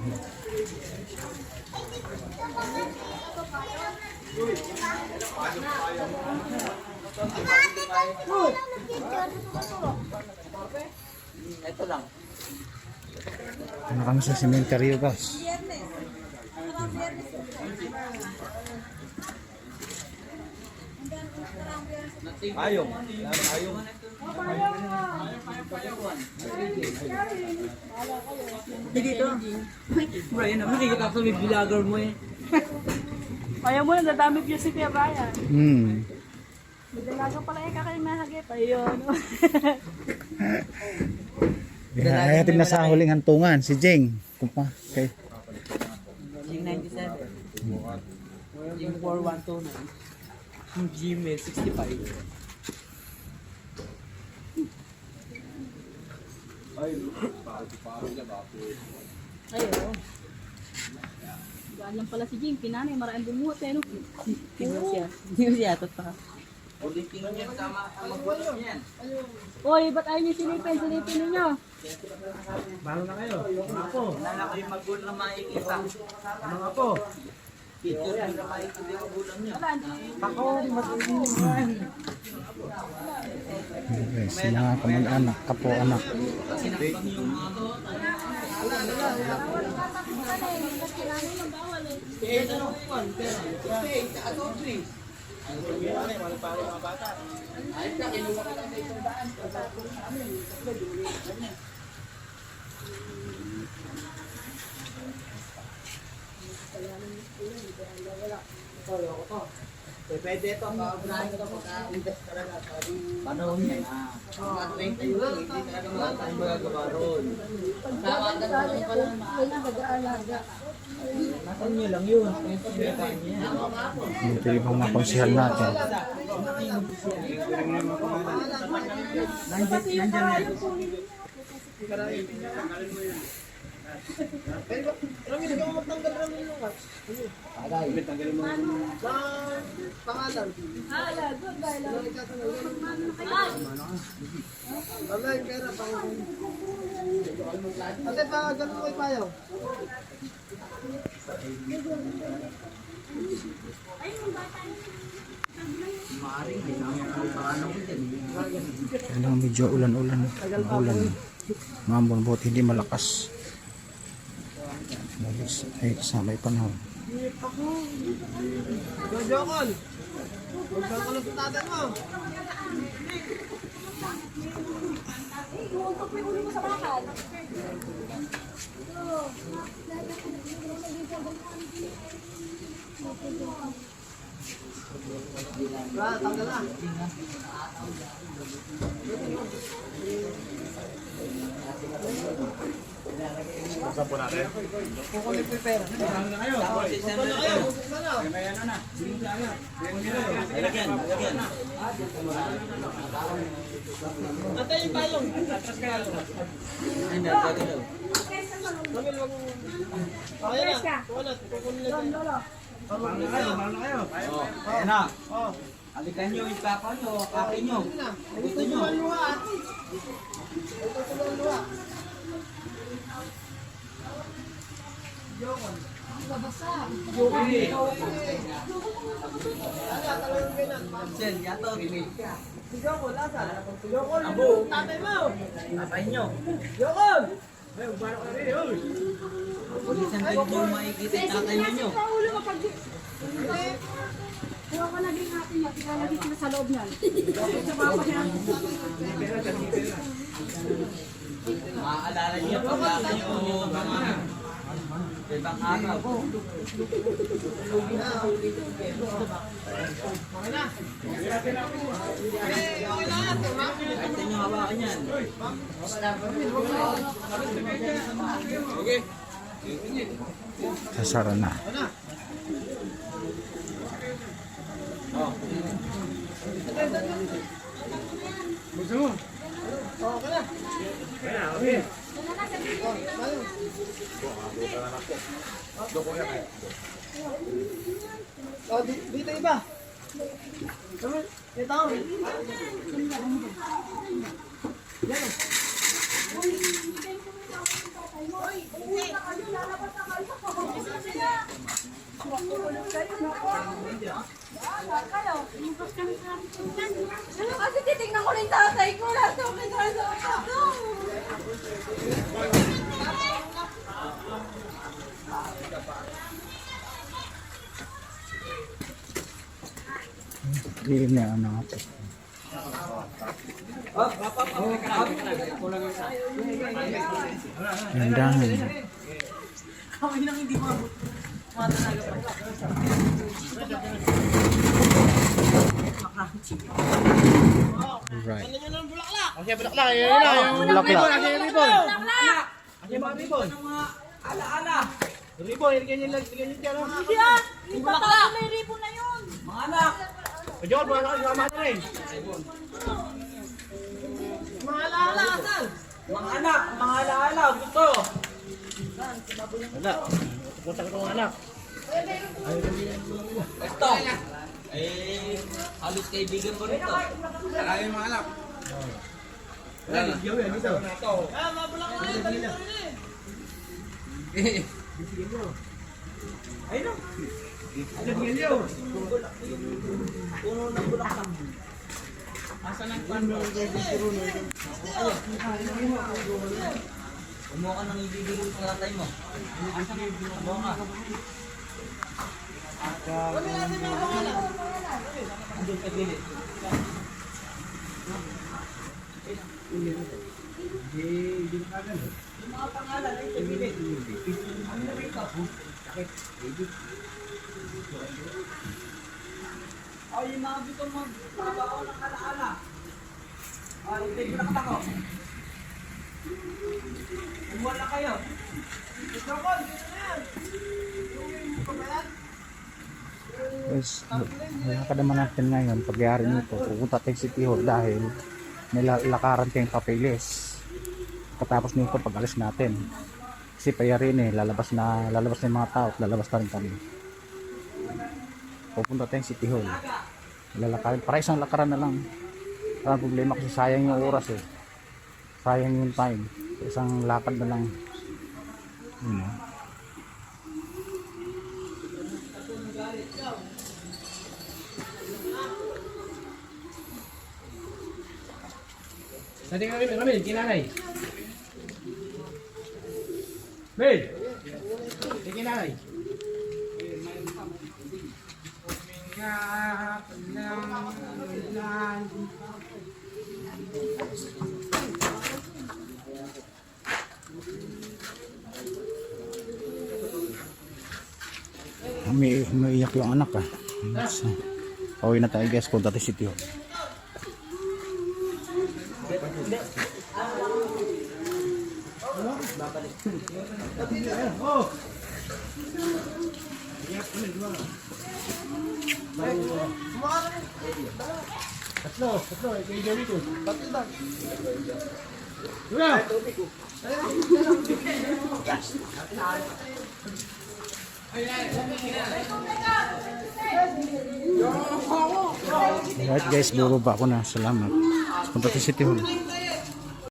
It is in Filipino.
Ito lang. Ano kami sa sementeryo, guys? Ayong. Ayong. Dito. Brian, makikita ko sa vlogger mo eh. Ayaw mo na, dadami views si Kuya Brian. Dalaga pala yung kakain na hagip. Ayun. Hatid na sa huling hantungan, si Jing. Okay. Jing 97. Jing 4129. Yung Gmail 65. Ayun. Gaan lang pala si Jing. Pinanay, maraming bumuot eh. No? Hindi mo siya. Totoo. Ulitin niya sama ang magbulo niyan. Oy, ba't ayaw niyo silipin? Silipin ninyo. Balo na kayo. Mga po. Nala ko yung magbulo na makikita. Mga po. Picture yung na makikita yung magbulo niya. Ako, mag-uwi naman. Guys, mga kamag-anak, kapo-anak. Sinaktan yung mga to. Pwede ito, paunahin ko ito pagka-invest talaga. Panahon yan. Mga 20 yun. Hindi talaga mga tayo magagawa roon. Nasaan nyo lang yun. Ito yung niya. Ito yung mga konsihal natin. Nandiyan yan. Pero hindi ka magtanggal lang yung lukas. Agay. Tanggalin mo sa pangalan. Good guy lang. Wala yung pera pa. Ate pa, ganun ko ipayaw. Ano, medyo ulan-ulan. Ulan. Mambon, buhat hindi malakas. Malis, ay kasama yung panahon. Jokol! Huwag ka lang sa tatay mo. Tanggal na. Buksan po natin. Kukulit po yung pera. Buksan na kayo. Buksan na kayo. Buksan na. May ano na. Lagyan. Lagyan. Ate yung payong. Atras ka. Hindi, gagawin daw. Mamil, wag mo. Kaya na. Kukulit. Kukulit na. Balo na kayo. Ayan na. Alikan nyo yung papa nyo. Kakin nyo. Gusto nyo. Sen, yato. Jokol, asa? Jokol, Abo. tatay mo. Tatay nyo. Jokol! Ay, baro ka rin, oy. Pulisan din nyo makikita yung tatay nyo. Kuha ka naging natin yan. Ilalagay sila sa loob niyan. Sa baba niyan. Maaalala niyo pag laki nyo mga ibang araw. Kahit nyo hawakan yan. Sasara na. Gusto mo? Oo, ka na. Kaya, okay. Oh, dito iba. Ito. Yan. Hindi niya ano. Gandahan. Alright. Okay, bulaklak. Yan na. Yung Bulaklak. Akin yung ribbon. Bulaklak! Akin yung mga ribbon. Ala-ala. Ribbon, ilagyan niyo lang. Ilagyan niyo dyan. Hindi ah! Ipatawag na yung ribbon na yun! Mga anak. O, John, mga kasama na rin. Mga anak. Mga ala-ala. Gusto. Wala. Punta ko itong anak. Ito. Eh, halos kaibigan ko rito. Saka yung mga anak. Gawin, dito. Ayun o. Ilagyan niyo. Puno ng bulaklak. Asa ng pando? Kumuha ka ng ibibigay sa tatay mo. Asa ng kumuha ka? Andun sa gilid. Yung mga pangalan ay sa gilid. Ano na rin ka? Ay, yung mga gusto magtrabaho ng alaala. Ay, hindi ko nakatako. Wala kayo. Guys, lakad naman natin ngayon. Pagyari nito, pupunta tayong City Hall dahil may lakaran tayong papeles. Katapos nito, pag-alis natin. Kasi payarin lalabas na yung mga tao at lalabas na rin kami. Pupunta tayong City Hall. Lalakarin, para isang lakaran na lang. Ang problema kasi sayang yung oras sayang yung time. Isang lakad na lang. Nanti kami, kinanay. Mel! Kinanay. Umiiyak yung anak So, pauwi na tayo guys, punta tayo City Hall. Tatlo, kay Joey ko. Wala. Alright guys, bubaba ako na. Salamat. Punta tayo City Hall.